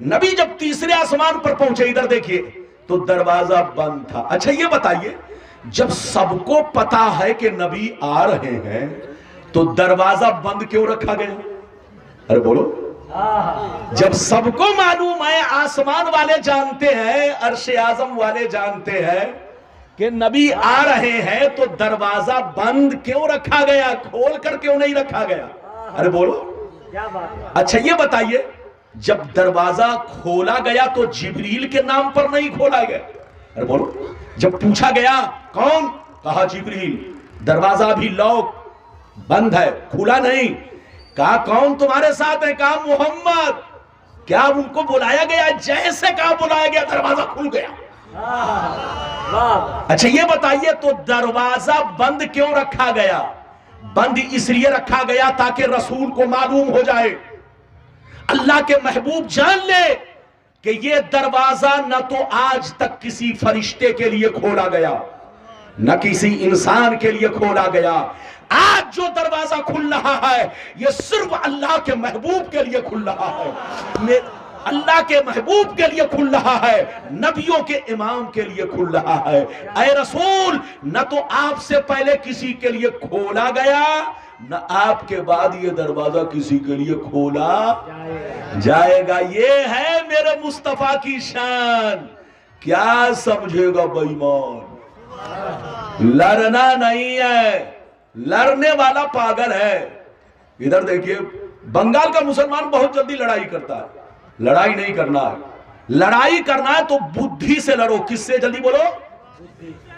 नबी जब तीसरे आसमान पर पहुंचे, इधर देखिए, तो दरवाजा बंद था। अच्छा ये बताइए, जब सबको पता है कि नबी आ रहे हैं तो दरवाजा बंद क्यों रखा गया? अरे बोलो। जब सबको मालूम है, आसमान वाले जानते हैं, अर्शे आजम वाले जानते हैं कि नबी आ रहे हैं, तो दरवाजा बंद क्यों रखा गया? खोल कर क्यों नहीं रखा गया? अरे बोलो क्या बात। अच्छा ये बताइए, जब दरवाजा खोला गया तो जिब्रील के नाम पर नहीं खोला गया? अरे बोलो। जब पूछा गया कौन, कहा जिब्रील। दरवाजा भी लॉक बंद है, खुला नहीं। कहा कौन तुम्हारे साथ है? कहा मोहम्मद। क्या उनको बुलाया गया? जैसे कहा बुलाया गया, दरवाजा खुल गया। अच्छा ये बताइए, तो दरवाजा बंद क्यों रखा गया? बंद इसलिए रखा गया ताकि रसूल को मालूम हो जाए, अल्लाह के महबूब जान ले कि ये दरवाजा न तो आज तक किसी फरिश्ते के लिए खोला गया, न किसी इंसान के लिए खोला गया। आज जो दरवाजा खुल रहा है, ये सिर्फ अल्लाह के महबूब के लिए खुल रहा है, अल्लाह के महबूब के लिए खुल रहा है, नबियों के इमाम के लिए खुल रहा है। ऐ रसूल, न तो आपसे पहले किसी के लिए खोला गया, न आपके बाद ये दरवाजा किसी के लिए खोला जाएगा। ये है मेरे मुस्तफा की शान। क्या समझेगा बेईमान? लड़ना नहीं है, लड़ने वाला पागल है। इधर देखिए, बंगाल का मुसलमान बहुत जल्दी लड़ाई करता है। लड़ाई नहीं करना है, लड़ाई करना है तो बुद्धि से लड़ो। किससे? जल्दी बोलो।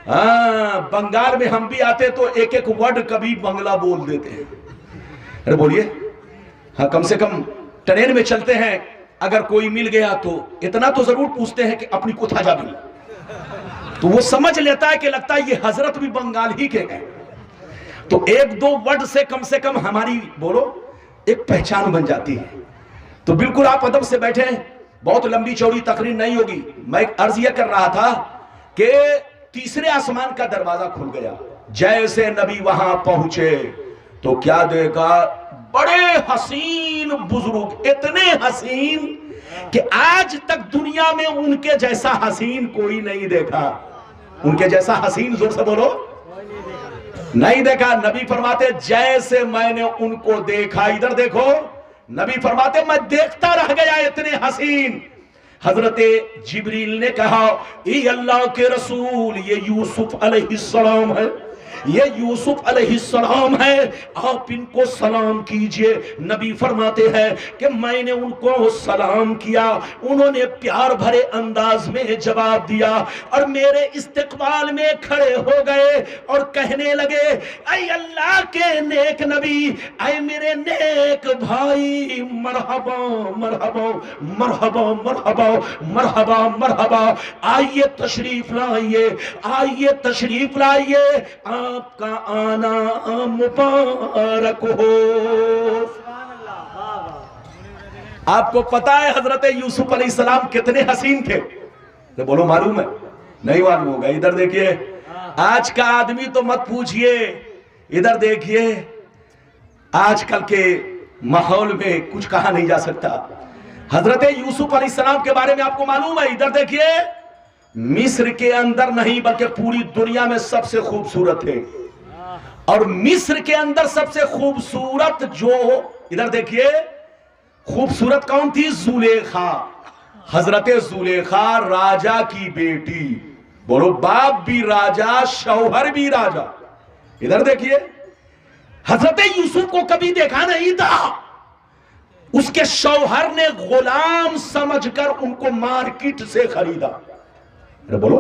हाँ, बंगाल में हम भी आते तो एक एक वर्ड कभी बंगला बोल देते हैं। अरे बोलिए। हाँ, कम से कम ट्रेन में चलते हैं, अगर कोई मिल गया तो इतना तो जरूर पूछते हैं कि अपनी कोठा जा मिली, तो वो समझ लेता है कि लगता है ये हजरत भी बंगाल ही के हैं। तो एक दो वर्ड से कम हमारी बोलो एक पहचान बन जाती है। तो बिल्कुल आप अदब से बैठे हैं, बहुत लंबी चौड़ी तकरीर नहीं होगी। मैं अर्ज यह कर रहा था कि तीसरे आसमान का दरवाजा खुल गया। जैसे नबी वहां पहुंचे तो क्या देखा? बड़े हसीन बुजुर्ग, इतने हसीन कि आज तक दुनिया में उनके जैसा हसीन कोई नहीं देखा। उनके जैसा हसीन, जोर से बोलो, नहीं देखा। नबी फरमाते जैसे मैंने उनको देखा, इधर देखो, नबी फरमाते मैं देखता रह गया, इतने हसीन। हजरते जिब्रील ने कहा, ये अल्लाह के रसूल, ये यूसुफ अलैहिस्सलाम है, ये यूसुफ अलैहिस्सलाम है, आप इनको सलाम कीजिए। नबी फरमाते हैं कि मैंने उनको सलाम किया, उन्होंने प्यार भरे अंदाज में जवाब दिया और मेरे इस्तकबाल में खड़े हो गए और कहने लगे, ऐ अल्लाह के नेक नबी, ऐ मेरे नेक भाई, मरहबा मरहबा मरहबा मरहबा मरहबा मरहबा, आइए तशरीफ लाइए, आइए तशरीफ लाइए, आपका आना मुबारक हो। आपको पता है हजरत यूसुफ अलैहिस्सलाम कितने हसीन थे? तो बोलो मालूम है? नहीं मालूम होगा। इधर देखिए, आज का आदमी तो मत पूछिए। इधर देखिए, आजकल के माहौल में कुछ कहा नहीं जा सकता। हजरत यूसुफ अलैहिस्सलाम के बारे में आपको मालूम है? इधर देखिए, मिस्र के अंदर नहीं बल्कि पूरी दुनिया में सबसे खूबसूरत थे। और मिस्र के अंदर सबसे खूबसूरत जो, इधर देखिए, खूबसूरत कौन थी? जुलेखा। हजरत जुलेखा राजा की बेटी। बोलो, बाप भी राजा, शौहर भी राजा। इधर देखिए, हजरत यूसुफ को कभी देखा नहीं था। उसके शौहर ने गुलाम समझकर उनको मार्केट से खरीदा। अरे बोलो,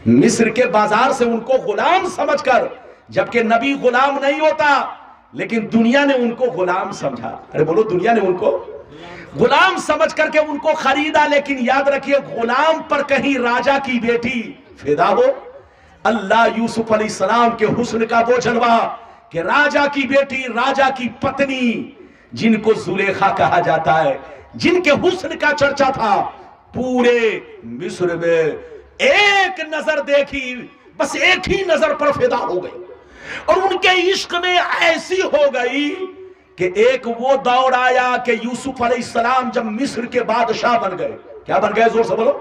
मिस्र के बाजार से उनको गुलाम समझकर, जबकि नबी गुलाम नहीं होता, लेकिन दुनिया ने उनको गुलाम समझा। अरे बोलो, दुनिया ने उनको गुलाम समझ करके उनको खरीदा। लेकिन याद रखिए, गुलाम पर कहीं राजा की बेटी फिदा हो। अल्लाह यूसुफ अलैहिस्सलाम के हुस्न का वो जलवा कि राजा की बेटी, राजा की पत्नी, जिनको जुलेखा कहा जाता है, जिनके हुस्न का चर्चा था पूरे मिस्र में, एक नजर देखी, बस एक ही नजर पर फिदा हो गई और उनके इश्क में ऐसी हो गई कि एक वो दौर आया कि यूसुफ अलैहिस्सलाम जब मिस्र के बादशाह बन गए। क्या बन गए, जोर से बोलो।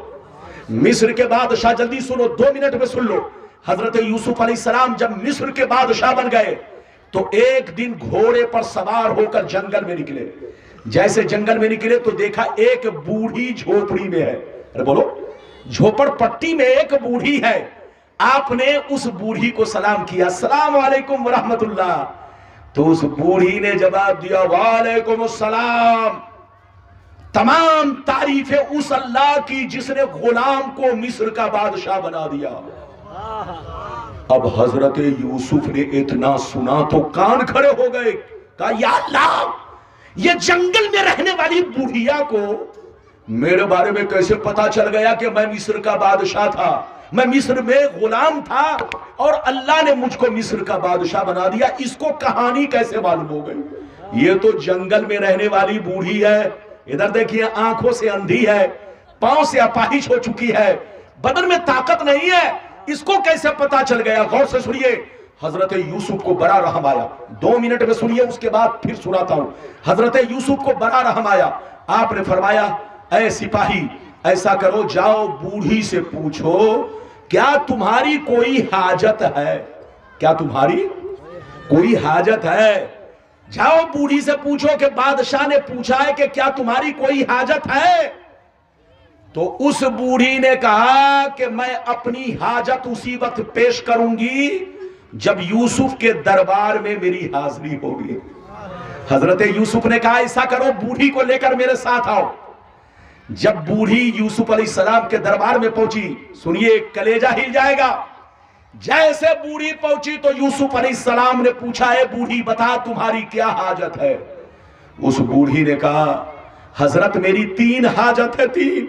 मिस्र के बादशाह, जल्दी सुनो, 2 मिनट में सुन लो। हजरत यूसुफ अलैहिस्सलाम जब मिस्र के बादशाह बन गए तो एक दिन घोड़े पर सवार होकर जंगल में निकले। जैसे जंगल में निकले तो देखा एक बूढ़ी झोपड़ी में है। अरे बोलो, झोपड़पट्टी में एक बूढ़ी है। आपने उस बूढ़ी को सलाम किया, अस्सलाम वालेकुम रहमतुल्लाह। तो उस बूढ़ी ने जवाब दिया, वालेकुम अस्सलाम। तमाम तारीफें उस अल्लाह की जिसने गुलाम को मिस्र का बादशाह बना दिया। अब हजरत यूसुफ ने इतना सुना तो कान खड़े हो गए। कहा, या अल्लाह, ये जंगल में रहने वाली बुढ़िया को मेरे बारे में कैसे पता चल गया कि मैं मिस्र का बादशाह था, मैं मिस्र में गुलाम था और अल्लाह ने मुझको मिस्र का बादशाह बना दिया। इसको कहानी कैसे मालूम हो गई? ये तो जंगल में रहने वाली बूढ़ी है। इधर देखिए, आंखों से अंधी है, पांव से अपाहिज हो चुकी है, बदन में ताकत नहीं है। इसको कैसे पता चल गया? गौर से सुनिए। हजरत यूसुफ को बड़ा रहम आया। 2 मिनट में सुनिए, उसके बाद फिर सुनाता हूं। हजरत यूसुफ को बड़ा रहम आया। आपने फरमाया, ऐ सिपाही, ऐसा करो, जाओ बूढ़ी से पूछो क्या तुम्हारी कोई हाजत है? क्या तुम्हारी कोई हाजत है? जाओ बूढ़ी से पूछो कि बादशाह ने पूछा है कि क्या तुम्हारी कोई हाजत है? तो उस बूढ़ी ने कहा कि मैं अपनी हाजत उसी वक्त पेश करूंगी जब यूसुफ के दरबार में मेरी हाजिरी होगी। हजरत यूसुफ ने कहा, ऐसा करो, बूढ़ी को लेकर मेरे साथ आओ। जब बूढ़ी यूसुफ अलैहिस्सलाम के दरबार में पहुंची, सुनिए, कलेजा हिल जाएगा। जैसे बूढ़ी पहुंची तो यूसुफ अलैहिस्सलाम ने पूछा, है बूढ़ी, बता तुम्हारी क्या हाजत है? उस बूढ़ी ने कहा, हजरत मेरी 3 हाजत है। 3।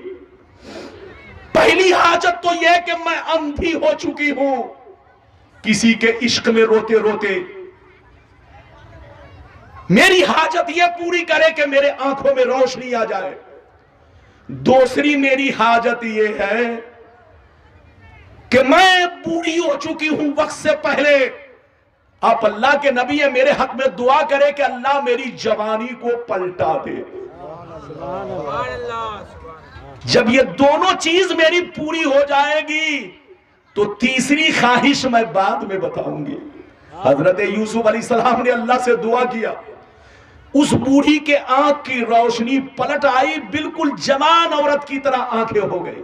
पहली हाजत तो यह कि मैं अंधी हो चुकी हूं, किसी के इश्क में रोते रोते। मेरी हाजत यह पूरी करे कि मेरे आंखों में रोशनी आ जाए। दूसरी मेरी हाजत यह है कि मैं बूढ़ी हो चुकी हूं वक्त से पहले। आप अल्लाह के नबी है, मेरे हक में दुआ करे कि अल्लाह मेरी जवानी को पलटा दे। जब ये दोनों चीज मेरी पूरी हो जाएगी तो तीसरी ख्वाहिश मैं बाद में बताऊंगी। हजरत यूसुफ अलैहिस्सलाम ने अल्लाह से दुआ किया। उस बूढ़ी के आंख की रोशनी पलट आई, बिल्कुल जवान औरत की तरह आंखें हो गई।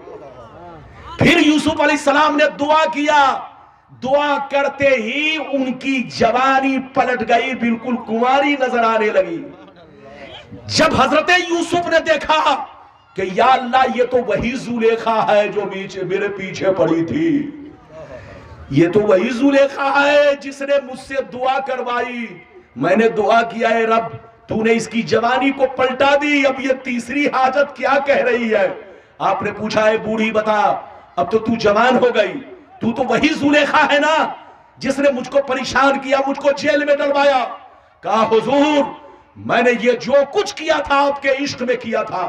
फिर यूसुफ अलैहिस्सलाम ने दुआ किया। दुआ करते ही उनकी जवानी पलट गई, बिल्कुल कुंवारी नजर आने लगी। जब हजरत यूसुफ ने देखा कि या अल्लाह, ये तो वही जुलेखा है जो मेरे पीछे पड़ी थी, ये तो वही जुलेखा है जिसने मुझसे दुआ करवाई। मैंने दुआ किया, है रब, तूने इसकी जवानी को पलटा दी, अब ये तीसरी हाजत क्या कह रही है? आपने पूछा, है बूढ़ी, बता, अब तो तू जवान हो गई, तू तो वही जुलेखा है ना जिसने मुझको परेशान किया, मुझको जेल में डलवाया। कहा, हुजूर, मैंने ये जो कुछ किया था आपके इश्क में किया था,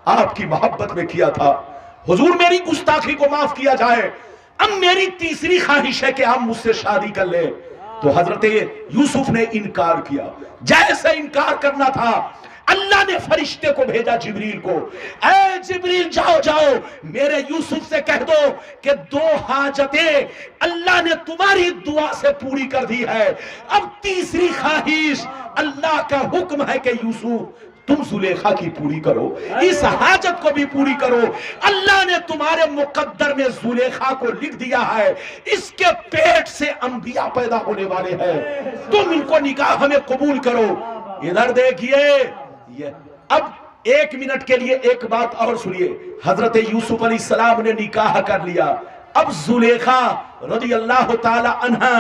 आपकी मोहब्बत में किया था। हुजूर, मेरी गुस्ताखी को माफ किया जाए। अब मेरी तीसरी ख्वाहिश है कि आप मुझसे शादी कर ले। तो हजरत यूसुफ ने इनकार किया। जैसे इनकार करना था, अल्लाह ने फरिश्ते को भेजा, जिब्रील को। ऐ जिब्रील, जाओ जाओ, मेरे यूसुफ से कह दो कि 2 हाजतें अल्लाह ने तुम्हारी दुआ से पूरी कर दी है। अब तीसरी ख्वाहिश, अल्लाह का हुक्म है कि यूसुफ, तुम जुलेखा की पूरी करो, इस हाजत को भी पूरी करो। अल्लाह ने तुम्हारे मुकद्दर में जुलेखा को लिख दिया है, इसके पेट से अंबिया पैदा होने वाले हैं, तुम इनको निकाह में कबूल करो। इधर देखिए, ये अब 1 मिनट के लिए एक बात और सुनिए। हजरत यूसुफ अलैहिस्सलाम ने निकाह कर लिया। अब जुलेखा रज़ियल्लाहु ताला अन्हा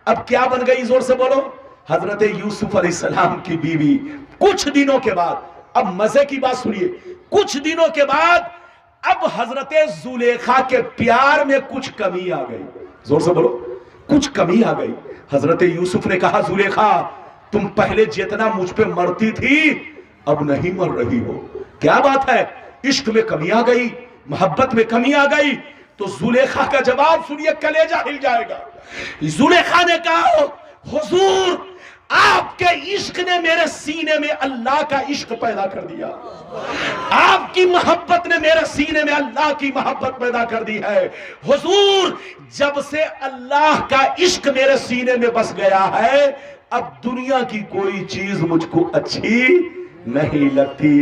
अब क्या बन गई? जोर से बोलो। हजरत यूसुफ अलैहिस्सलाम की बीवी। कुछ दिनों के बाद, अब मजे की बात सुनिए, कुछ दिनों के बाद अब हजरत जुलेखा के प्यार में कुछ कमी आ गई। जोर से बोलो, कुछ कमी आ गई। हजरत यूसुफ ने कहा, जुलेखा, तुम पहले जितना मुझ पे मरती थी अब नहीं मर रही हो। क्या बात है? इश्क में कमी आ गई, मोहब्बत में कमी आ गई। तो जुलेखा का जवाब सुनिए, कलेजा हिल जाएगा। जुलेखा ने कहा, हुजूर, आपके इश्क ने मेरे सीने में अल्लाह का इश्क पैदा कर दिया। आपकी मोहब्बत ने मेरे सीने में अल्लाह की मोहब्बत पैदा कर दी है। हुजूर, जब से अल्लाह का इश्क मेरे सीने में बस गया है, अब दुनिया की कोई चीज मुझको अच्छी नहीं लगती।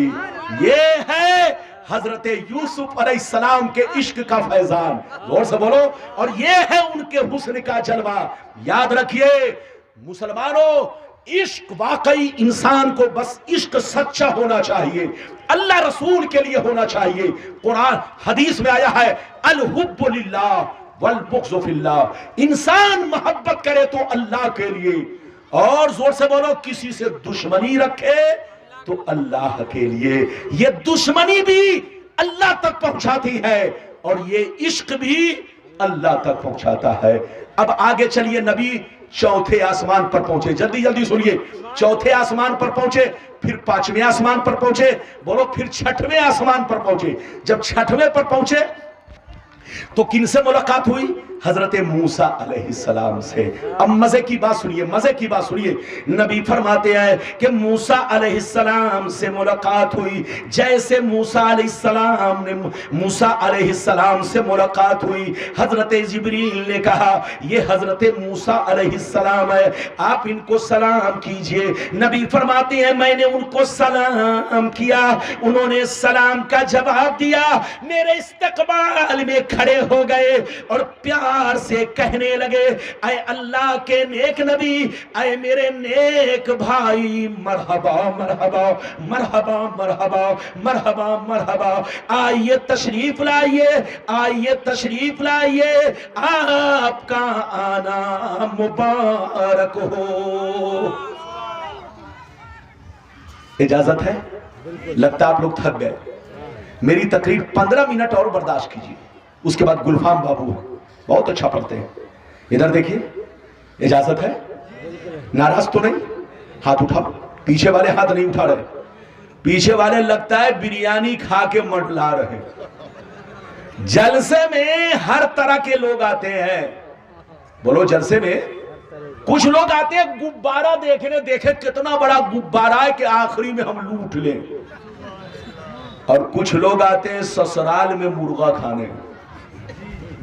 ये है हजरत यूसुफ अलैहिस्सलाम के इश्क का फैजान। जोर से बोलो। और ये है उनके हुस्न का जलवा। याद रखिए मुसलमानों, इश्क वाकई इंसान को बस इश्क सच्चा होना चाहिए, अल्लाह रसूल के लिए होना चाहिए। कुरान हदीस में आया है अल हुब्बु लिल्लाह वल बुग़्ज़ु फिल्लाह। इंसान मोहब्बत करे तो अल्लाह के लिए, और जोर से बोलो किसी से दुश्मनी रखे तो अल्लाह के लिए। ये दुश्मनी भी अल्लाह तक पहुंचाती है और ये इश्क भी अल्लाह तक पहुंचाता है। अब आगे चलिए, नबी चौथे आसमान पर पहुंचे। जल्दी जल्दी सुनिए। चौथे आसमान पर पहुंचे, फिर पांचवें आसमान पर पहुंचे, बोलो, फिर छठवें आसमान पर पहुंचे। जब छठवें पर पहुंचे तो किनसे मुलाकात हुई? हजरत मूसा अलैहिस्सलाम से। अब मजे की बात सुनिए, मजे की बात सुनिए। नबी फरमाते हैं कि मूसा अलैहिस्सलाम से मुलाकात हुई। जैसे मूसा अलैहिस्सलाम से मुलाकात हुई, हजरत जिब्रील ने कहा ये हजरत मूसा अलैहिस्सलाम है, आप इनको सलाम कीजिए। नबी फरमाते हैं मैंने उनको सलाम किया, उन्होंने सलाम का जवाब दिया, मेरे इस्तकबाल में खड़े हो गए और प्यार से कहने लगे ऐ अल्लाह के नेक नबी, ऐ मेरे नेक भाई, मरहबा मरहबा मरहबा मरहबा मरहबा मरहबा, आइए तशरीफ लाइए, आइए तशरीफ लाइए, आपका आना मुबारक हो। इजाजत है? लगता आप लोग थक गए। मेरी तकरीर 15 मिनट और बर्दाश्त कीजिए, उसके बाद गुलफाम बाबू बहुत अच्छा पढ़ते हैं। इधर देखिए, इजाजत है? नाराज तो नहीं? हाथ उठाओ। पीछे वाले हाथ नहीं उठा रहे, पीछे वाले लगता है बिरयानी खा के मंडला रहे। जलसे में हर तरह के लोग आते हैं। बोलो, जलसे में कुछ लोग आते हैं गुब्बारा देखने, देखे कितना बड़ा गुब्बारा है कि आखिरी में हम लूट लें, और कुछ लोग आते हैं ससुराल में मुर्गा खाने।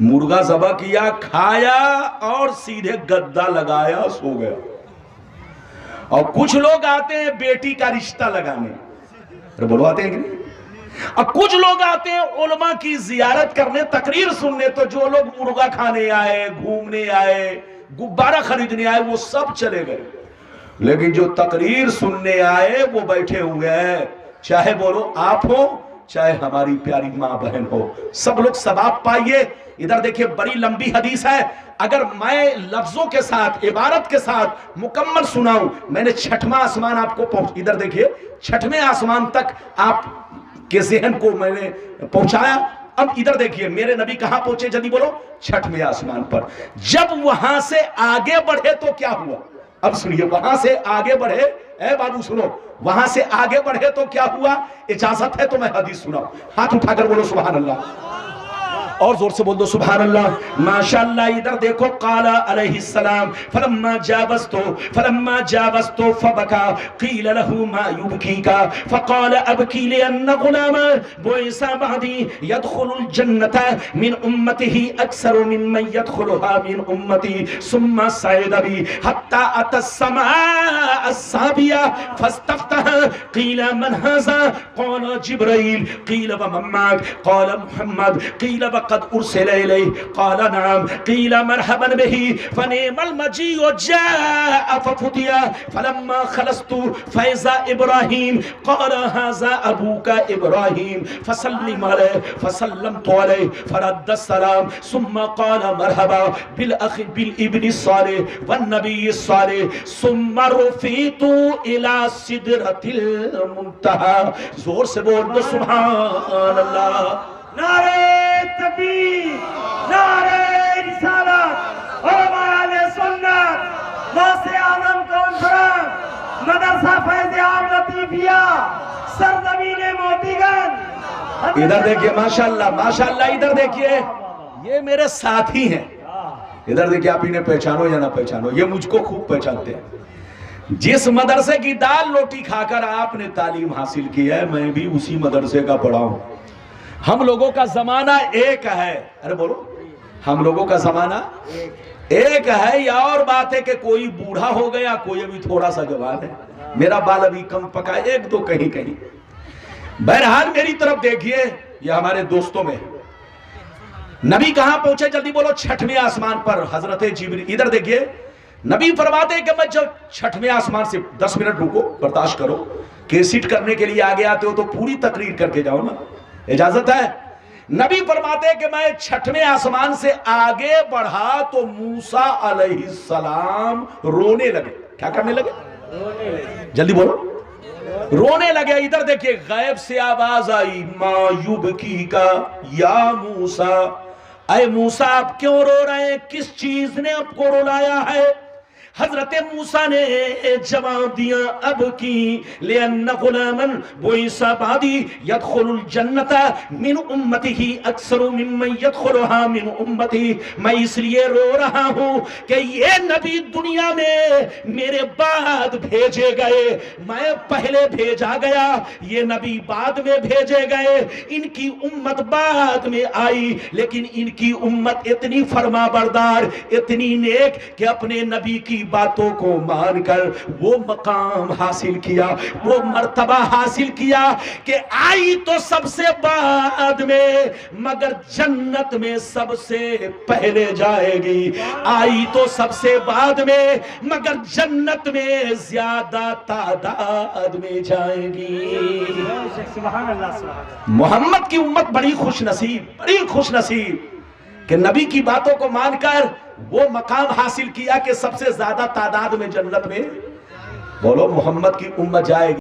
मुर्गा ज़बह किया, खाया और सीधे गद्दा लगाया, सो गया। और कुछ लोग आते हैं बेटी का रिश्ता लगाने। अरे बोलो, आते हैं कि नहीं? और कुछ लोग आते हैं उलमा की जियारत करने, तकरीर सुनने। तो जो लोग मुर्गा खाने आए, घूमने आए, गुब्बारा खरीदने आए, वो सब चले गए। लेकिन जो तकरीर सुनने आए वो बैठे हुए हैं, चाहे बोलो आप हो चाहे हमारी प्यारी माँ बहन हो, सब लोग सवाब पाइए। इधर देखिए, बड़ी लंबी हदीस है, अगर मैं लफ्जों के साथ, इबारत के साथ मुकम्मल सुनाऊं। मैंने छठवां आसमान आपको इधर देखिए, छठवें आसमान तक आप के ज़हन को मैंने पहुंचाया। अब इधर देखिए, मेरे नबी कहां पहुंचे? जल्दी बोलो, छठवें आसमान पर। जब वहां से आगे बढ़े तो क्या हुआ? अब सुनिए, वहां से आगे बढ़े, ए बाबू सुनो, वहां से आगे बढ़े तो क्या हुआ? इजाजत है तो मैं हदीस सुनाऊं? हाथ उठाकर बोलो सुभान अल्लाह, और जोर से बोल दो सुभान अल्लाह, माशाअल्लाह। इधर देखो, काला अलैहिस्सलाम फलम्मा जावस्तु फबका क़ील लहू मा युबकीका फ़क़ाल अबकी लिअन्न ग़ुलामा बुइसा बअदी यदख़ुलुल जन्नता मिन उम्मतिही अक्सरु मिम्मन यदख़ुलुहा मिन उम्मती सुम्मा सअद बी हत्ता अतस्समा अस्साबिया फस्तफ्तह क़ील मन हाज़ा क़ाल जिब्रील क़ील व मन माक क़ाल मुहम्मद क़ील व क़द उरसिल इलैहि क़ाल नअम क़ील मरहबन बिही फ़निअमल मजीउ जाअ फ़फ़ुतिया फ़लम्मा ख़लस्तु फ़इज़ा इब्राहीम क़ाल हाज़ा अबूका इब्राहीम फ़सल्लिम अलैहि फ़सल्लमतु अलैहि फ़रद्द अस्सलाम सुम्मा क़ाल मरहबा बिल अख़ी बिल इब्नि सालिह वन नबी सालिह सुम्मा रुफ़ितु इला सिदरतिल मुंतहा। जोर से बोल दो सुभान अल्लाह। नारे तकबीर, नारे रिसालत, उलमाए सुन्नत, गौसे आज़म कॉन्फ्रेंस, मदरसा फैज़ आम लतीफिया, सरज़मीन मोतीगंज। इधर देखिए, माशाअल्लाह माशाअल्लाह। इधर देखिए, ये मेरे साथी हैं। इधर देखिए, आप इन्हें पहचानो या ना पहचानो, ये मुझको खूब पहचानते हैं। जिस मदरसे की दाल रोटी खाकर आपने तालीम हासिल की है, मैं भी उसी मदरसे का पढ़ा हूं। हम लोगों का जमाना एक है। अरे बोलो, हम लोगों का जमाना एक है। या और बात है कि कोई बूढ़ा हो गया, कोई अभी थोड़ा सा जवान है। मेरा बाल अभी कम पका, एक दो कहीं कहीं। बहरहाल मेरी तरफ देखिए, यह हमारे दोस्तों में नबी कहां पहुंचे, जल्दी बोलो। छठवें आसमान पर हजरत जिब्रील। इधर देखिए, नबी फरमाते हैं कि मैं जब छठवें आसमान से 10 मिनट रुको, बर्दाश्त करो। केसिट करने के लिए आगे आते हो तो पूरी तकरीर करके जाओ ना, इजाजत है। नबी फरमाते हैं कि मैं छठवें आसमान से आगे बढ़ा तो मूसा अलैहिस्सलाम रोने लगे। क्या करने लगे? जल्दी बोलो, रोने लगे। इधर देखिए, गैब से आवाज आई, मायूब की का या मूसा, अय मूसा आप क्यों रो रहे हैं? किस चीज ने आपको रुलाया है? हजरत मूसा ने जवाब दिया, अब की लिअन्न गुलामन बुइसा बादी यदखुलुल जन्नता मिन उम्मतिही अक्सरु मिम्मन यदखुलुहा मिन उम्मती। मैं इसलिए रो रहा हूं कि ये नबी दुनिया में मेरे बाद भेजे गए, मैं पहले भेजा गया, ये नबी बाद में भेजे गए, इनकी उम्मत बाद में आई, लेकिन इनकी उम्मत इतनी फरमाबरदार, इतनी नेक कि अपने नबी की बातों को मानकर वो मकाम हासिल किया, वो मर्तबा हासिल किया कि आई तो सबसे बाद में मगर जन्नत में सबसे पहले जाएगी। आई तो सबसे बाद में मगर जन्नत में ज्यादा तादाद में जाएगी। सुभान अल्लाह। मोहम्मद की उम्मत बड़ी खुश नसीब कि नबी की बातों को मानकर वो मकाम हासिल किया कि सबसे ज्यादा तादाद में जन्नत में, बोलो, मोहम्मद की उम्मत जाएगी।